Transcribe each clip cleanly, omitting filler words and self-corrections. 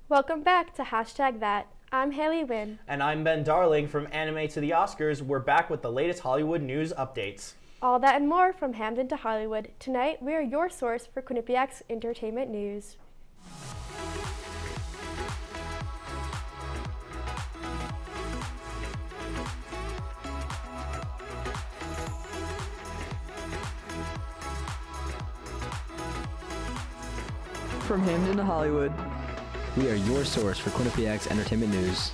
Welcome back to Hashtag That. I'm Haley Wynn. And I'm Ben Darling from Anime to the Oscars. We're back with the latest Hollywood news updates. All that and more from Hamden to Hollywood. Tonight, we are your source for Quinnipiac's entertainment news. From Hamden to Hollywood, we are your source for Quinnipiac's entertainment news.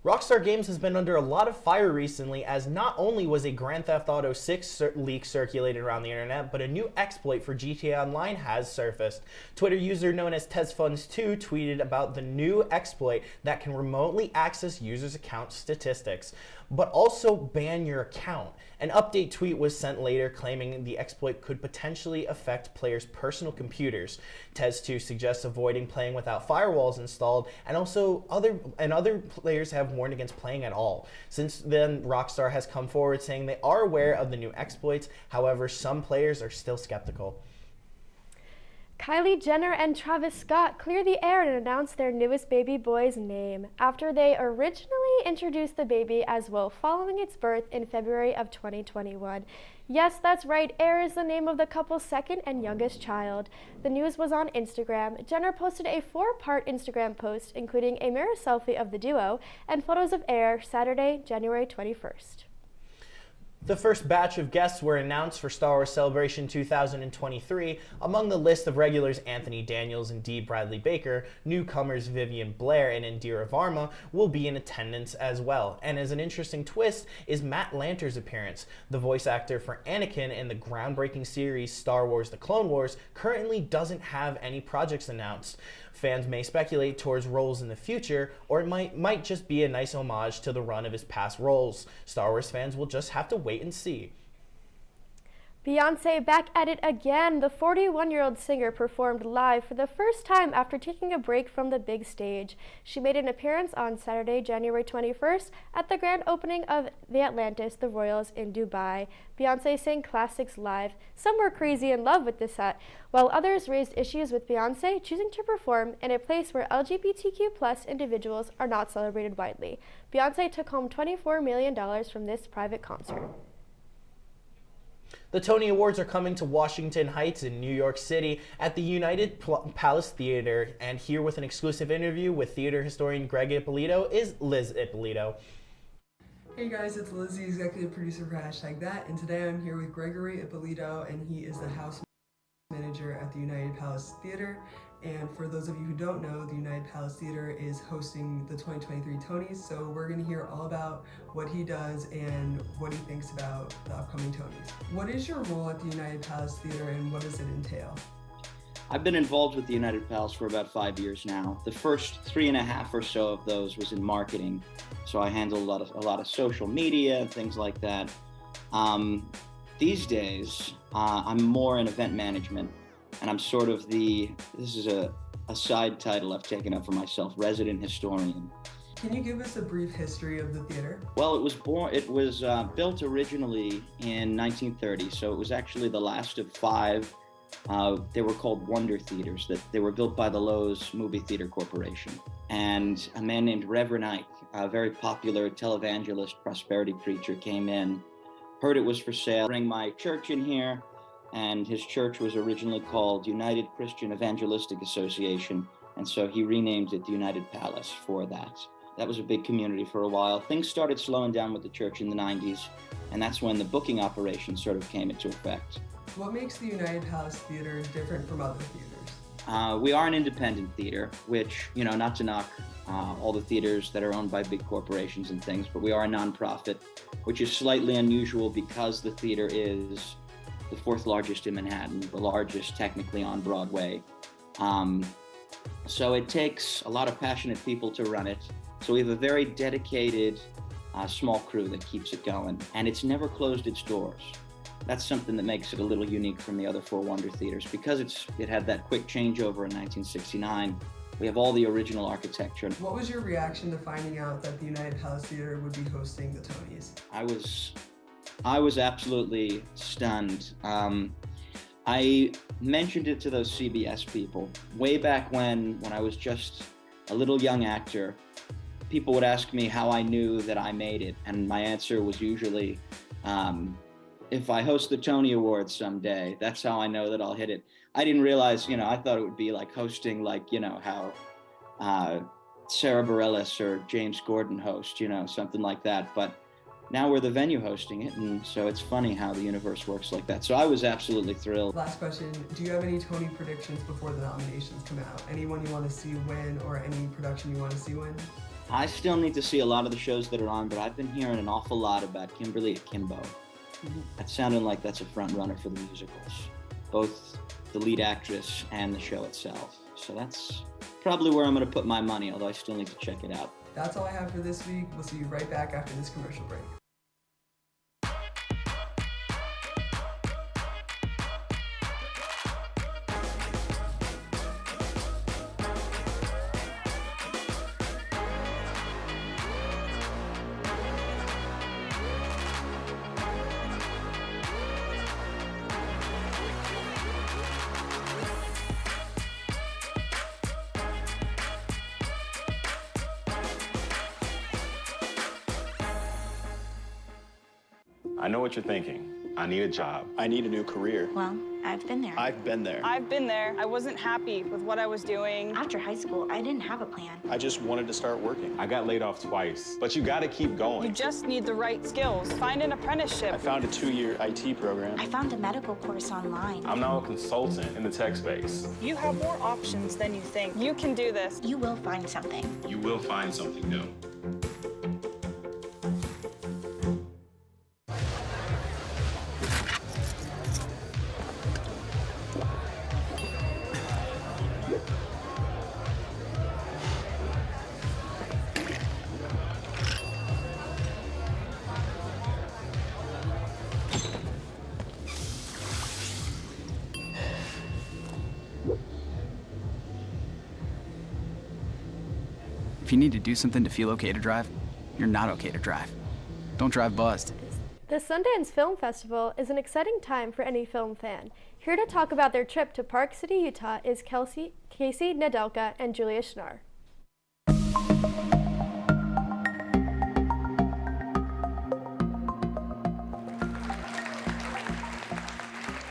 Rockstar Games has been under a lot of fire recently, as not only was a Grand Theft Auto 6 leak circulated around the internet, but a new exploit for GTA Online has surfaced. Twitter user known as TezFunds2 tweeted about the new exploit that can remotely access users' account statistics, but also ban your account. An update tweet was sent later claiming the exploit could potentially affect players' personal computers. Tez2 suggests avoiding playing without firewalls installed, and other players have warned against playing at all. Since then, Rockstar has come forward saying they are aware of the new exploits. However, some players are still skeptical. Kylie Jenner and Travis Scott cleared the air and announced their newest baby boy's name after they originally introduced the baby as Will following its birth in February of 2021. Yes, that's right, Air is the name of the couple's second and youngest child. The news was on Instagram. Jenner posted a 4-part Instagram post including a mirror selfie of the duo and photos of Air Saturday, January 21st. The first batch of guests were announced for Star Wars Celebration 2023. Among the list of regulars, Anthony Daniels and D. Bradley Baker, newcomers Vivian Blair and Indira Varma will be in attendance as well. And as an interesting twist is Matt Lanter's appearance. The voice actor for Anakin in the groundbreaking series Star Wars The Clone Wars currently doesn't have any projects announced. Fans may speculate towards roles in the future, or it might just be a nice homage to the run of his past roles. Star Wars fans will just have to wait and see. Beyonce back at it again. The 41-year-old singer performed live for the first time after taking a break from the big stage. She made an appearance on Saturday, January 21st at the grand opening of the Atlantis, the Royals in Dubai. Beyonce sang classics live. Some were crazy in love with the set, while others raised issues with Beyonce choosing to perform in a place where LGBTQ+ individuals are not celebrated widely. Beyonce took home $24 million from this private concert. The Tony Awards are coming to Washington Heights in New York City at the United Palace Theater, and here with an exclusive interview with theater historian Greg Ippolito is Liz Ippolito. Hey guys, it's Lizzie, executive producer for Hashtag That, and today I'm here with Gregory Ippolito, and he is the house manager at the United Palace Theater. And for those of you who don't know, the United Palace Theater is hosting the 2023 Tonys, so we're going to hear all about what he does and what he thinks about the upcoming Tonys. What is your role at the United Palace Theater and what does it entail? I've been involved with the United Palace for about 5 years now. The first 3.5 or so of those was in marketing, so I handled a lot of social media and things like that. These days, I'm more in event management. And I'm sort of this is a side title I've taken up for myself, resident historian. Can you give us a brief history of the theater? Well, it was built originally in 1930, so it was actually the last of 5. They were called Wonder Theaters. They were built by the Lowe's Movie Theater Corporation. And a man named Reverend Ike, a very popular televangelist, prosperity preacher, came in, heard it was for sale, bring my church in here. And his church was originally called United Christian Evangelistic Association, and so he renamed it the United Palace for that. That was a big community for a while. Things started slowing down with the church in the 90s, and that's when the booking operation sort of came into effect. What makes the United Palace Theater different from other theaters? We are an independent theater, which, not to knock all the theaters that are owned by big corporations and things, but we are a nonprofit, which is slightly unusual because the theater is the 4th largest in Manhattan, the largest technically on Broadway. So it takes a lot of passionate people to run it. So we have a very dedicated small crew that keeps it going, and it's never closed its doors. That's something that makes it a little unique from the other 4 Wonder Theaters. Because it had that quick changeover in 1969, we have all the original architecture. What was your reaction to finding out that the United Palace Theater would be hosting the Tonys? I was absolutely stunned. I mentioned it to those CBS people way back when I was just a little young actor. People would ask me how I knew that I made it, and my answer was usually, if I host the Tony Awards someday, that's how I know that I'll hit it. I didn't realize, I thought it would be like hosting, like, how Sarah Bareilles or James Gordon host, something like that. But now we're the venue hosting it, and so it's funny how the universe works like that. So I was absolutely thrilled. Last question, do you have any Tony predictions before the nominations come out? Anyone you want to see win or any production you want to see win? I still need to see a lot of the shows that are on, but I've been hearing an awful lot about Kimberly Akimbo. That sounded like that's a front runner for the musicals, both the lead actress and the show itself. So that's probably where I'm going to put my money, although I still need to check it out. That's all I have for this week. We'll see you right back after this commercial break. I know what you're thinking. I need a job. I need a new career. Well, I've been there. I've been there. I've been there. I wasn't happy with what I was doing. After high school, I didn't have a plan. I just wanted to start working. I got laid off twice, but you gotta keep going. You just need the right skills. Find an apprenticeship. I found a 2-year IT program. I found a medical course online. I'm now a consultant in the tech space. You have more options than you think. You can do this. You will find something. You will find something new. If you need to do something to feel okay to drive, you're not okay to drive. Don't drive buzzed. The Sundance Film Festival is an exciting time for any film fan. Here to talk about their trip to Park City, Utah is Casey Nedelka and Julia Schnarr.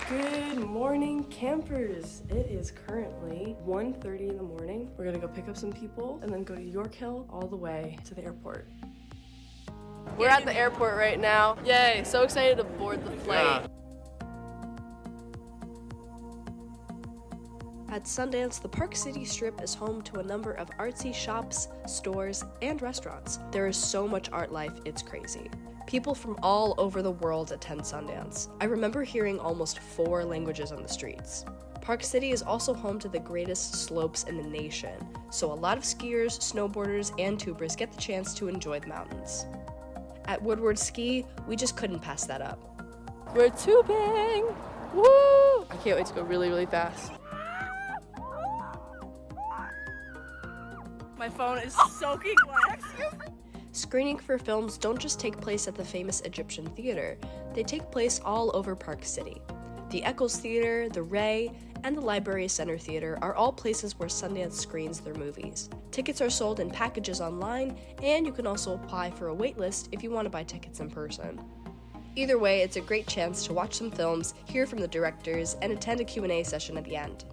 Good morning, campers. It is currently 1:30 in the morning. We're gonna go pick up some people and then go to York Hill all the way to the airport. We're at the airport right now. Yay, so excited to board the flight. At Sundance, the Park City Strip is home to a number of artsy shops, stores, and restaurants. There is so much art life, it's crazy. People from all over the world attend Sundance. I remember hearing almost 4 languages on the streets. Park City is also home to the greatest slopes in the nation, so a lot of skiers, snowboarders, and tubers get the chance to enjoy the mountains. At Woodward Ski, we just couldn't pass that up. We're tubing! Woo! I can't wait to go really, really fast. My phone is soaking wet. Screening for films don't just take place at the famous Egyptian theater, they take place all over Park City. The Eccles Theater, the Ray, and the Library Center Theater are all places where Sundance screens their movies. Tickets are sold in packages online, and you can also apply for a waitlist if you want to buy tickets in person. Either way, it's a great chance to watch some films, hear from the directors, and attend a Q&A session at the end.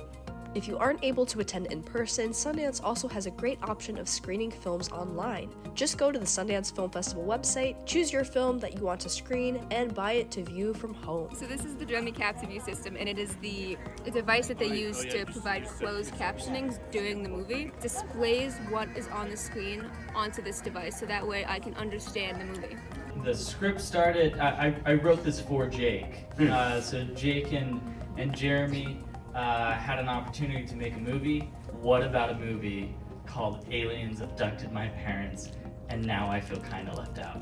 If you aren't able to attend in person, Sundance also has a great option of screening films online. Just go to the Sundance Film Festival website, choose your film that you want to screen, and buy it to view from home. So this is the Drummy Capture View system, and it is the device that they use to provide closed captioning during the movie. It displays what is on the screen onto this device, so that way I can understand the movie. The script started, I wrote this for Jake. So Jake and Jeremy had an opportunity to make a movie. What about a movie called Aliens Abducted My Parents, and now I feel kind of left out.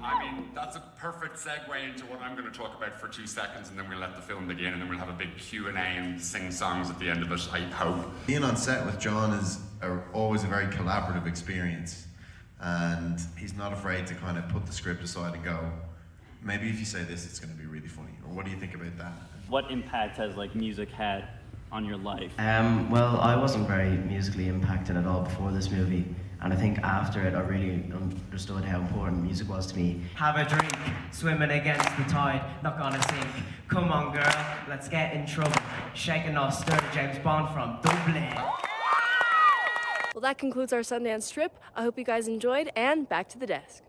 I mean, that's a perfect segue into what I'm going to talk about for 2 seconds, and then we'll let the film begin, and then we'll have a big Q&A and sing songs at the end of it, I hope. Being on set with John is always a very collaborative experience. and he's not afraid to kind of put the script aside and go, maybe if you say this, it's going to be really funny. Or what do you think about that? What impact has like music had on your life? Well, I wasn't very musically impacted at all before this movie, and I think after it I really understood how important music was to me. Have a drink, swimming against the tide, not gonna sink. Come on girl, let's get in trouble. Shaking off stir, James Bond from Dublin. Well, that concludes our Sundance trip. I hope you guys enjoyed, and back to the desk.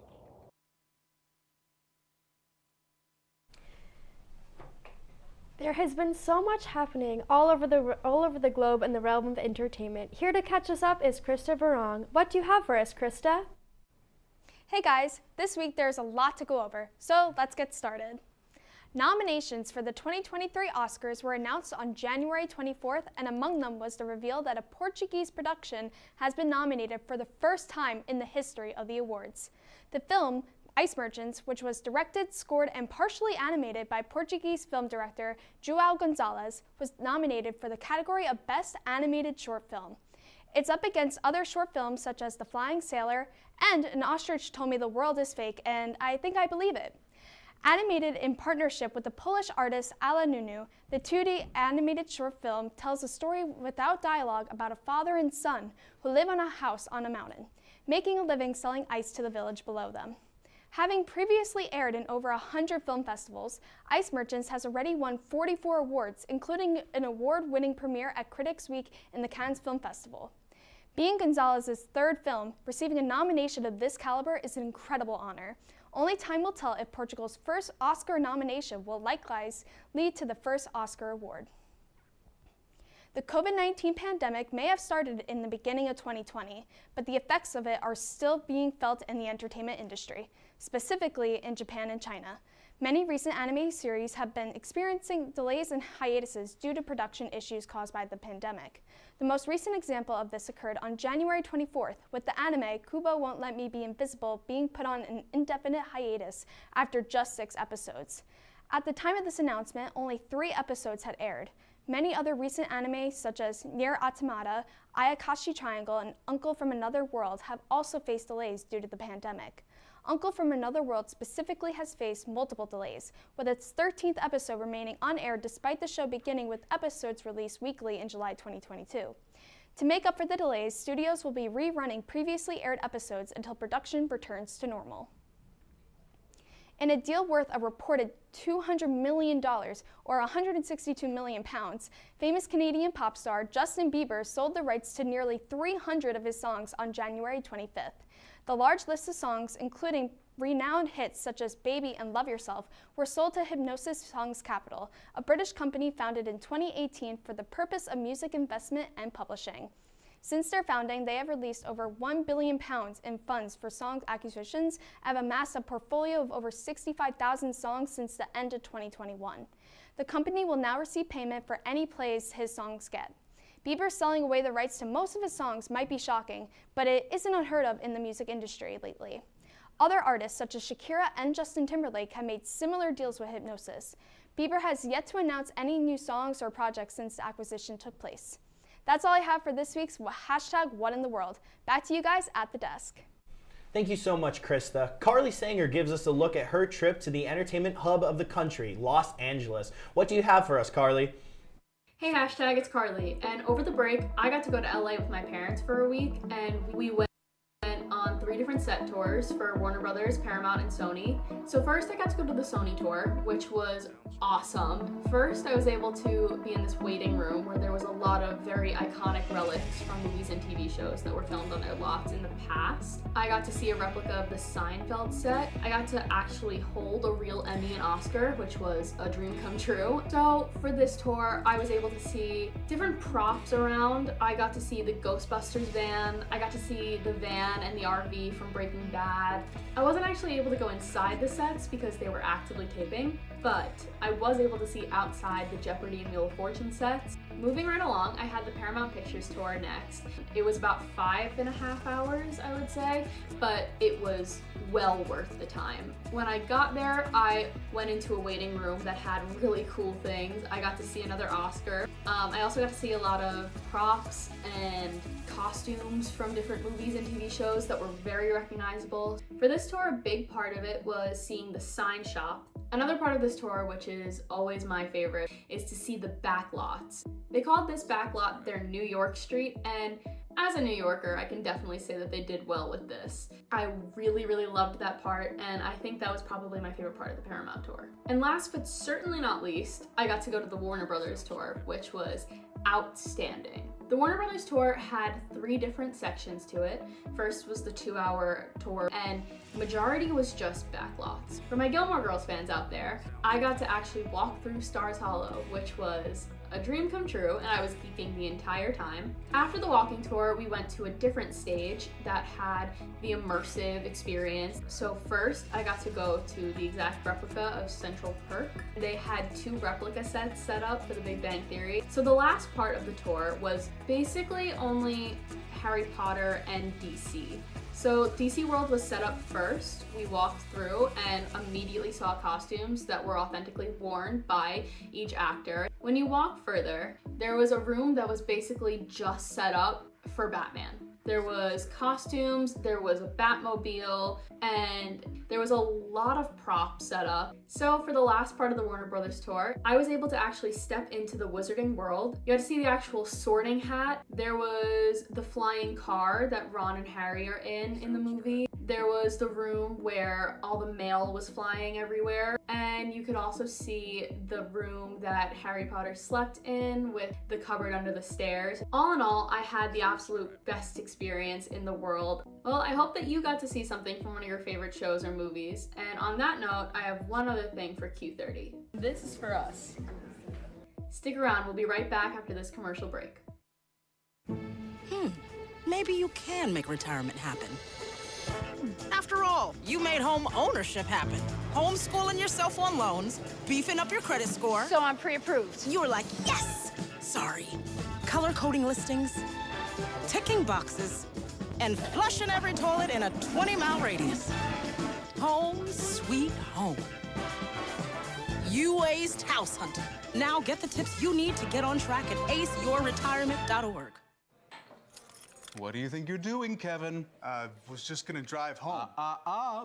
There has been so much happening all over the globe in the realm of entertainment. Here to catch us up is Krista Barong. What do you have for us, Krista? Hey guys, this week there's a lot to go over, so let's get started. Nominations for the 2023 Oscars were announced on January 24th, and among them was the reveal that a Portuguese production has been nominated for the first time in the history of the awards. The film, Ice Merchants, which was directed, scored, and partially animated by Portuguese film director João Gonçalves, was nominated for the category of Best Animated Short Film. It's up against other short films such as The Flying Sailor and An Ostrich Told Me the World is Fake, and I think I believe it. Animated in partnership with the Polish artist Ala Nunu, the 2D animated short film tells a story without dialogue about a father and son who live on a house on a mountain, making a living selling ice to the village below them. Having previously aired in over 100 film festivals, Ice Merchants has already won 44 awards, including an award-winning premiere at Critics' Week in the Cannes Film Festival. Being Gonzalez's third film, receiving a nomination of this caliber is an incredible honor. Only time will tell if Portugal's first Oscar nomination will likewise lead to the first Oscar award. The COVID-19 pandemic may have started in the beginning of 2020, but the effects of it are still being felt in the entertainment industry, specifically in Japan and China. Many recent anime series have been experiencing delays and hiatuses due to production issues caused by the pandemic. The most recent example of this occurred on January 24th, with the anime Kubo Won't Let Me Be Invisible being put on an indefinite hiatus after just 6 episodes. At the time of this announcement, only 3 episodes had aired. Many other recent anime, such as Nier Automata, Ayakashi Triangle, and Uncle from Another World, have also faced delays due to the pandemic. Uncle from Another World specifically has faced multiple delays, with its 13th episode remaining unaired despite the show beginning with episodes released weekly in July 2022. To make up for the delays, studios will be rerunning previously aired episodes until production returns to normal. In a deal worth a reported $200 million, or £162 million, famous Canadian pop star Justin Bieber sold the rights to nearly 300 of his songs on January 25th. The large list of songs, including renowned hits such as Baby and Love Yourself, were sold to Hipgnosis Songs Capital, a British company founded in 2018 for the purpose of music investment and publishing. Since their founding, they have released over £1 billion in funds for song acquisitions and have amassed a portfolio of over 65,000 songs since the end of 2021. The company will now receive payment for any plays his songs get. Bieber selling away the rights to most of his songs might be shocking, but it isn't unheard of in the music industry lately. Other artists such as Shakira and Justin Timberlake have made similar deals with Hipgnosis. Bieber has yet to announce any new songs or projects since the acquisition took place. That's all I have for this week's hashtag What in the World. Back to you guys at the desk. Thank you so much, Krista. Carly Sanger gives us a look at her trip to the entertainment hub of the country, Los Angeles. What do you have for us, Carly? Hey, hashtag, it's Carly. And over the break, I got to go to LA with my parents for a week, and we went on 3 different set tours for Warner Brothers, Paramount, and Sony. So first I got to go to the Sony tour, which was awesome. First I was able to be in this waiting room where there was a lot of very iconic relics from movies and TV shows that were filmed on their lots in the past. I got to see a replica of the Seinfeld set. I got to actually hold a real Emmy and Oscar, which was a dream come true. So for this tour, I was able to see different props around. I got to see the Ghostbusters van. I got to see the van and the RV from Breaking Bad. I wasn't actually able to go inside the sets because they were actively taping. but I was able to see outside the Jeopardy and Wheel of Fortune sets. Moving right along, I had the Paramount Pictures tour next. It was about 5.5 hours, I would say, but it was well worth the time. When I got there, I went into a waiting room that had really cool things. I got to see another Oscar. I also got to see a lot of props and costumes from different movies and TV shows that were very recognizable. For this tour, a big part of it was seeing the sign shop. Another part of this tour, which is always my favorite, is to see the back lots. They called this back lot their New York Street, and as a New Yorker, I can definitely say that they did well with this. I really, really loved that part, and I think that was probably my favorite part of the Paramount tour. And last but certainly not least, I got to go to the Warner Brothers tour, which was outstanding. The Warner Brothers tour had 3 different sections to it. First was the 2-hour tour, and the majority was just backlots. For my Gilmore Girls fans out there, I got to actually walk through Stars Hollow, which was a dream come true, and I was geeking the entire time. After the walking tour, we went to a different stage that had the immersive experience. So first, I got to go to the exact replica of Central Perk. They had 2 replica sets set up for the Big Bang Theory. So the last part of the tour was basically only Harry Potter and DC. So DC World was set up first. We walked through and immediately saw costumes that were authentically worn by each actor. When you walk further, there was a room that was basically just set up for Batman. There was costumes, there was a Batmobile, and there was a lot of props set up. So for the last part of the Warner Brothers tour, I was able to actually step into the wizarding world. You got to see the actual sorting hat. There was the flying car that Ron and Harry are in the movie. There was the room where all the mail was flying everywhere. And you could also see the room that Harry Potter slept in with the cupboard under the stairs. All in all, I had the absolute best experience in the world. Well, I hope that you got to see something from one of your favorite shows or movies. And on that note, I have one other thing for Q30. This is for us. Stick around, we'll be right back after this commercial break. Maybe you can make retirement happen. After all, you made home ownership happen. Homeschooling yourself on loans, beefing up your credit score. So I'm pre-approved. You were like, yes! Sorry. Color coding listings, ticking boxes, and flushing every toilet in a 20-mile radius. Home sweet home. You aced house hunting. Now get the tips you need to get on track at aceyourretirement.org. What do you think you're doing, Kevin? Was just gonna drive home.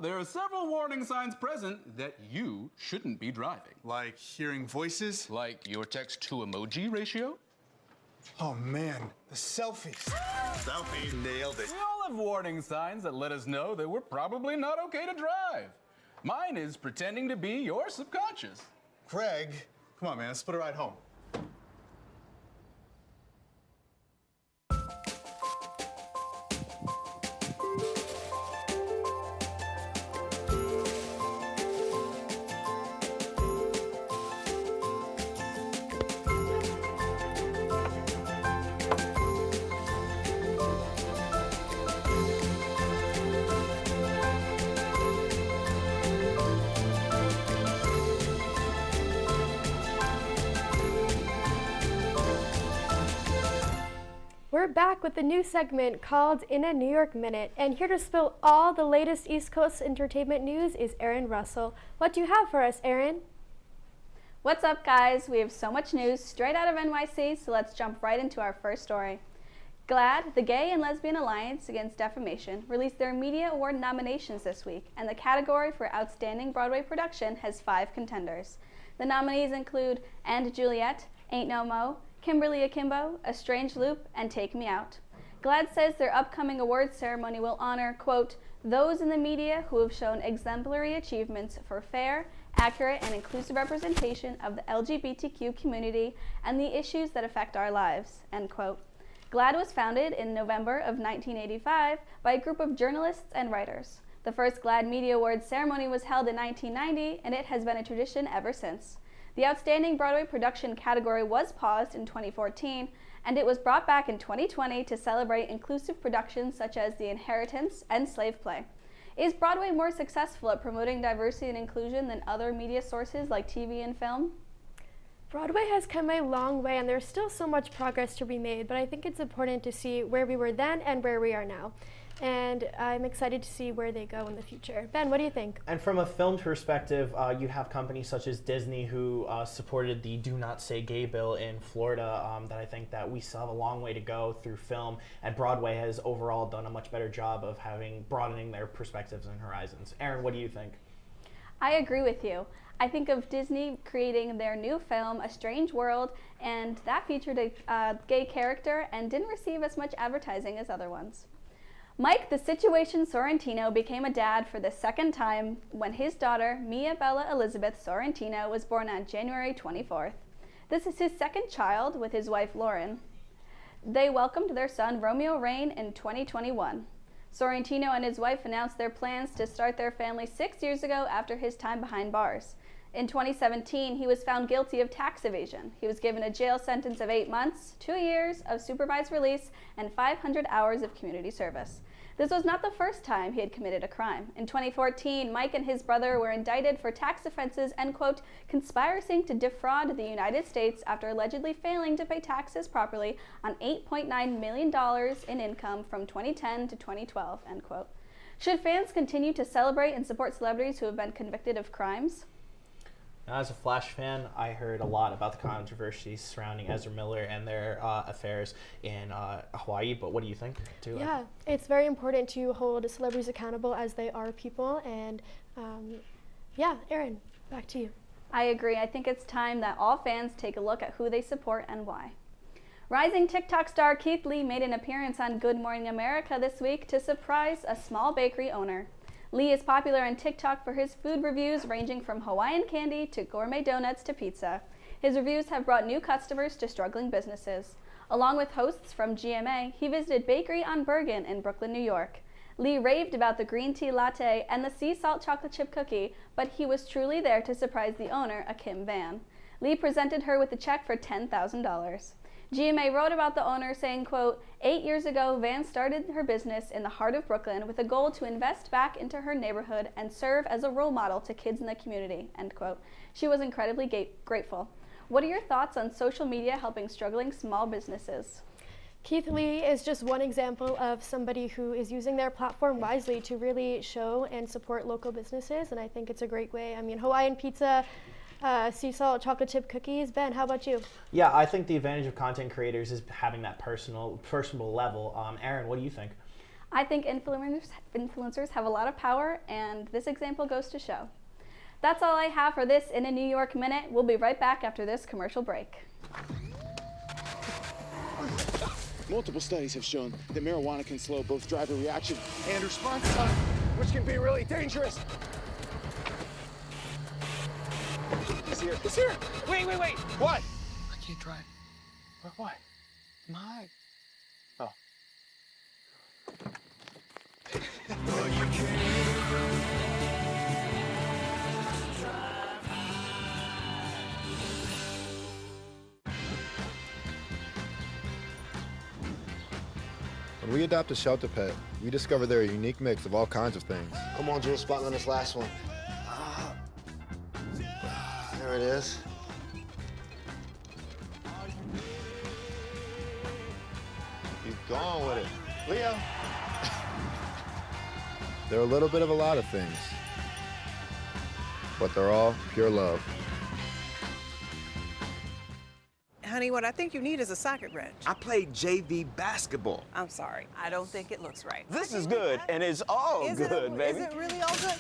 There are several warning signs present that you shouldn't be driving. Like hearing voices? Like your text-to-emoji ratio? Oh man, the selfies. Selfies. Nailed it. We all have warning signs that let us know that we're probably not okay to drive. Mine is pretending to be your subconscious. Craig, come on man, let's split a ride home. We're back with a new segment called In a New York Minute, and here to spill all the latest East Coast entertainment news is Erin Russell. What do you have for us, Erin? What's up, guys? We have so much news straight out of NYC, so let's jump right into our first story. GLAAD, the Gay and Lesbian Alliance Against Defamation, released their Media Award nominations this week, and the category for Outstanding Broadway Production has 5 contenders. The nominees include And Juliet, Ain't No Mo, Kimberly Akimbo, A Strange Loop, and Take Me Out. GLAAD says their upcoming awards ceremony will honor, quote, those in the media who have shown exemplary achievements for fair, accurate, and inclusive representation of the LGBTQ community and the issues that affect our lives, end quote. GLAAD was founded in November of 1985 by a group of journalists and writers. The first GLAAD Media Awards ceremony was held in 1990, and it has been a tradition ever since. The Outstanding Broadway Production category was paused in 2014, and it was brought back in 2020 to celebrate inclusive productions such as The Inheritance and Slave Play. Is Broadway more successful at promoting diversity and inclusion than other media sources like TV and film? Broadway has come a long way, and there's still so much progress to be made, but I think it's important to see where we were then and where we are now. And I'm excited to see where they go in the future. Ben, what do you think? And from a film perspective, you have companies such as Disney who supported the Do Not Say Gay bill in Florida that I think that we still have a long way to go through film, and Broadway has overall done a much better job of broadening their perspectives and horizons. Aaron, what do you think? I agree with you. I think of Disney creating their new film, A Strange World, and that featured a gay character and didn't receive as much advertising as other ones. Mike the Situation Sorrentino became a dad for the second time when his daughter, Mia Bella Elizabeth Sorrentino, was born on January 24th. This is his second child with his wife, Lauren. They welcomed their son, Romeo Rain, in 2021. Sorrentino and his wife announced their plans to start their family 6 years ago after his time behind bars. In 2017, he was found guilty of tax evasion. He was given a jail sentence of 8 months, 2 years of supervised release, and 500 hours of community service. This was not the first time he had committed a crime. In 2014, Mike and his brother were indicted for tax offenses and, quote, conspiring to defraud the United States after allegedly failing to pay taxes properly on $8.9 million in income from 2010 to 2012, end quote. Should fans continue to celebrate and support celebrities who have been convicted of crimes? As a Flash fan, I heard a lot about the controversies surrounding Ezra Miller and their affairs in Hawaii, but what do you think, too? Yeah, it's very important to hold celebrities accountable as they are people, and yeah, Erin, back to you. I agree. I think it's time that all fans take a look at who they support and why. Rising TikTok star Keith Lee made an appearance on Good Morning America this week to surprise a small bakery owner. Lee is popular on TikTok for his food reviews ranging from Hawaiian candy to gourmet donuts to pizza. His reviews have brought new customers to struggling businesses. Along with hosts from GMA, he visited Bakery on Bergen in Brooklyn, New York. Lee raved about the green tea latte and the sea salt chocolate chip cookie, but he was truly there to surprise the owner, a Kim Van. Lee presented her with a check for $10,000. GMA wrote about the owner saying, quote, 8 years ago, Van started her business in the heart of Brooklyn with a goal to invest back into her neighborhood and serve as a role model to kids in the community, end quote. She was incredibly grateful. What are your thoughts on social media helping struggling small businesses? Keith Lee is just one example of somebody who is using their platform wisely to really show and support local businesses, and I think it's a great way. I mean, Hawaiian pizza, sea salt chocolate chip cookies. Ben, how about you? Yeah, I think the advantage of content creators is having that personable level. Aaron, what do you think? I think influencers have a lot of power, and this example goes to show. That's all I have for this In a New York Minute. We'll be right back after this commercial break. Multiple studies have shown that marijuana can slow both driver reaction and response time, which can be really dangerous. It's here. It's here. Wait. What? I can't drive. What? My. Oh. When we adopt a shelter pet, we discover they're a unique mix of all kinds of things. Come on, Jules, spot on this last one. There it is. Keep going with it. Leo. They're a little bit of a lot of things, but they're all pure love. Honey, what I think you need is a socket wrench. I played JV basketball. I'm sorry. I don't think it looks right. This is good, and it's all good, baby. Is it really all good?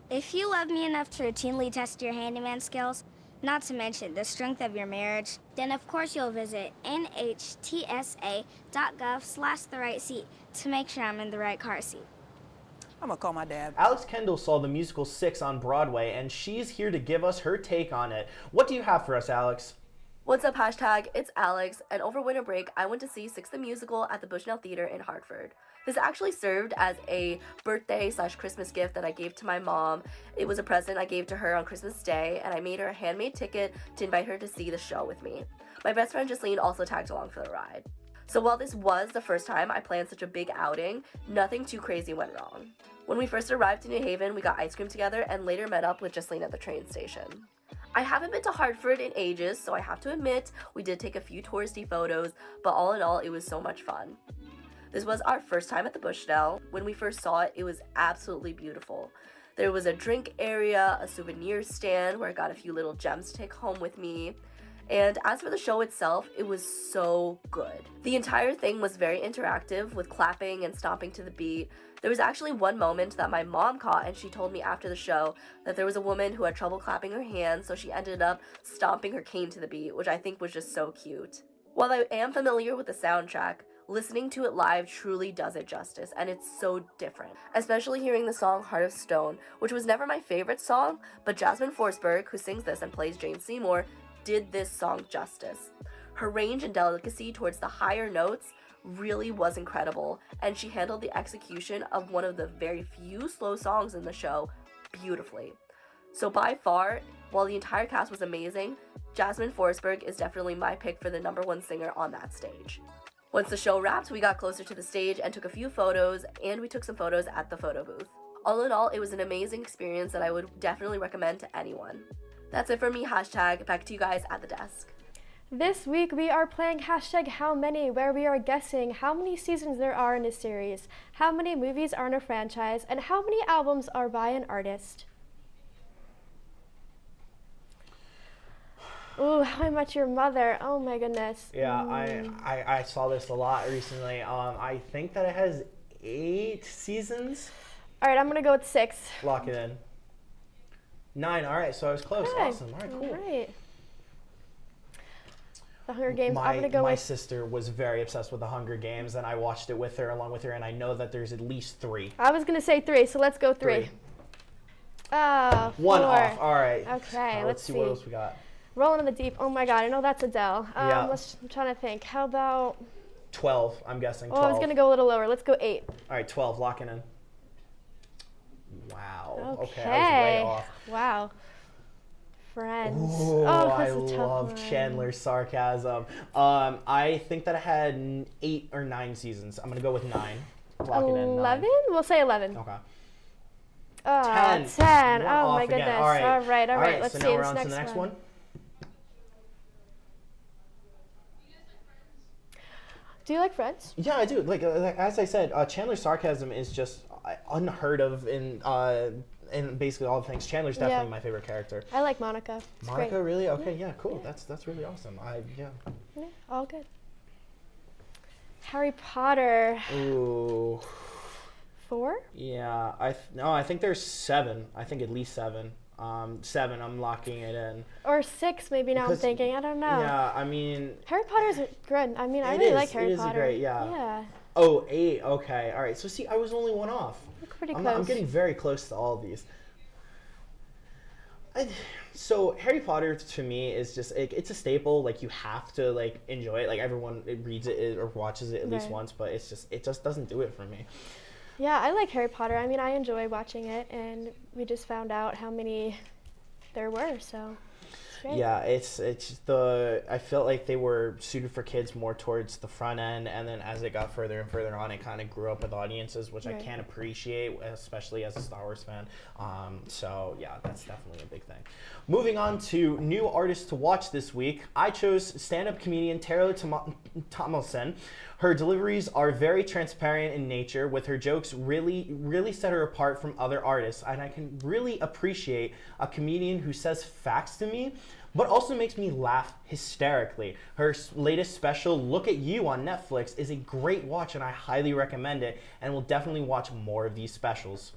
If you love me enough to routinely test your handyman skills, not to mention the strength of your marriage, then of course you'll visit nhtsa.gov/therightseat to make sure I'm in the right car seat. I'm gonna call my dad. Alex Kendall saw the musical 6 on Broadway, and she's here to give us her take on it. What do you have for us, Alex? What's up, hashtag? It's Alex, and over winter break, I went to see Six the Musical at the Bushnell Theater in Hartford. This actually served as a birthday/Christmas gift that I gave to my mom. It was a present I gave to her on Christmas Day, and I made her a handmade ticket to invite her to see the show with me. My best friend Jasleen also tagged along for the ride. So while this was the first time I planned such a big outing, nothing too crazy went wrong. When we first arrived in New Haven, we got ice cream together and later met up with Jasleen at the train station. I haven't been to Hartford in ages, so I have to admit, we did take a few touristy photos, but all in all, it was so much fun. This was our first time at the Bushnell. When we first saw it, it was absolutely beautiful. There was a drink area, a souvenir stand where I got a few little gems to take home with me. And as for the show itself, it was so good. The entire thing was very interactive with clapping and stomping to the beat. There was actually one moment that my mom caught, and she told me after the show that there was a woman who had trouble clapping her hands, so she ended up stomping her cane to the beat, which I think was just so cute. While I am familiar with the soundtrack, listening to it live truly does it justice, and it's so different. Especially hearing the song Heart of Stone, which was never my favorite song, but Jasmine Forsberg, who sings this and plays Jane Seymour, did this song justice. Her range and delicacy towards the higher notes really was incredible, and she handled the execution of one of the very few slow songs in the show beautifully. So by far, while the entire cast was amazing, Jasmine Forsberg is definitely my pick for the #1 singer on that stage. Once the show wrapped, we got closer to the stage and took a few photos, and we took some photos at the photo booth. All in all, it was an amazing experience that I would definitely recommend to anyone. That's it for me, hashtag. Back to you guys at the desk. This week we are playing hashtag How Many, where we are guessing how many seasons there are in a series, how many movies are in a franchise, and how many albums are by an artist. Ooh, How I Met Your Mother. Oh my goodness. Yeah, I saw this a lot recently. I think that it has 8 seasons. All right, I'm going to go with 6. Lock it in. 9, all right, so I was close. Okay. Awesome, all right, cool. All right. The Hunger Games, I'm going to go my with... sister was very obsessed with the Hunger Games, and I watched it with her, along with her, and I know that there's at least 3. I was going to say 3, so let's go 3. 4. 1 off, all right. Okay, Let's see what else we got. Rolling in the Deep. Oh my God, I know that's Adele. Yeah. I'm trying to think. How about... 12, I'm guessing. 12. Oh, I was going to go a little lower. Let's go 8. All right, 12, locking in. Wow. Okay. I was way off. Wow. Friends. Ooh, I that's a tough love one. Chandler's sarcasm. I think that it had 8 or 9 seasons. I'm going to go with 9. Lock it in. 11? We'll say 11. Okay. 10. 10. Oh my goodness. All right. All right. Let's so see now we're this on to the next next one. Do you like Friends? Yeah, I do. Like as I said, Chandler's sarcasm is just unheard of in basically all the things. Chandler's definitely my favorite character. I like Monica. It's Monica, great. really? Okay, yeah, cool. That's really awesome. Yeah, all good. Harry Potter. Ooh. 4? Yeah, I think there's 7. I think at least 7. 7, I'm locking it in. Or 6, maybe now I'm thinking. I don't know. Yeah, I mean... Harry Potter's good. I mean, I really like Harry Potter. It is great, yeah. Yeah. Oh, 8, okay. All right, so see, I was only 1 off. Look pretty I'm close. getting very close to all of these. So Harry Potter to me is just, it's a staple. Like, you have to, like, enjoy it. Like, everyone reads it or watches it at least once, but it just doesn't do it for me. Yeah, I like Harry Potter. I mean, I enjoy watching it, and we just found out how many there were, so it's great. Yeah, I felt like they were suited for kids more towards the front end, and then as it got further and further on, it kind of grew up with audiences, which I can appreciate, especially as a Star Wars fan. So yeah, that's definitely a big thing. Moving on to new artists to watch this week, I chose stand-up comedian Taylor Tomlinson. Her deliveries are very transparent in nature, with her jokes really set her apart from other artists, and I can really appreciate a comedian who says facts to me, but also makes me laugh hysterically. Her latest special, Look at You, on Netflix is a great watch, and I highly recommend it, and will definitely watch more of these specials.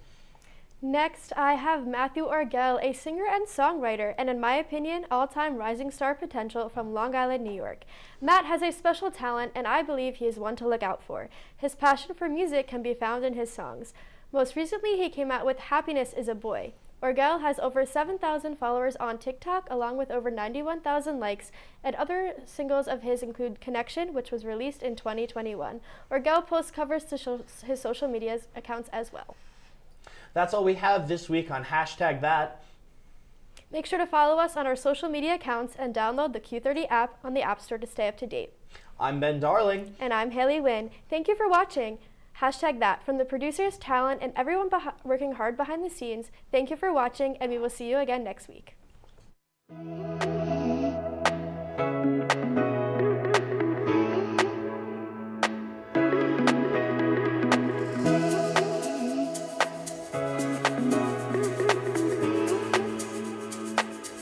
Next, I have Matthew Orgel, a singer and songwriter, and in my opinion, all-time rising star potential from Long Island, New York. Matt has a special talent, and I believe he is one to look out for. His passion for music can be found in his songs. Most recently, he came out with Happiness is a Boy. Orgel has over 7,000 followers on TikTok, along with over 91,000 likes, and other singles of his include Connection, which was released in 2021. Orgel posts covers to his social media accounts as well. That's all we have this week on #that. Make sure to follow us on our social media accounts and download the Q30 app on the App Store to stay up to date. I'm Ben Darling. And I'm Haley Wynn. Thank you for watching. #that from the producers, talent, and everyone working hard behind the scenes. Thank you for watching, and we will see you again next week.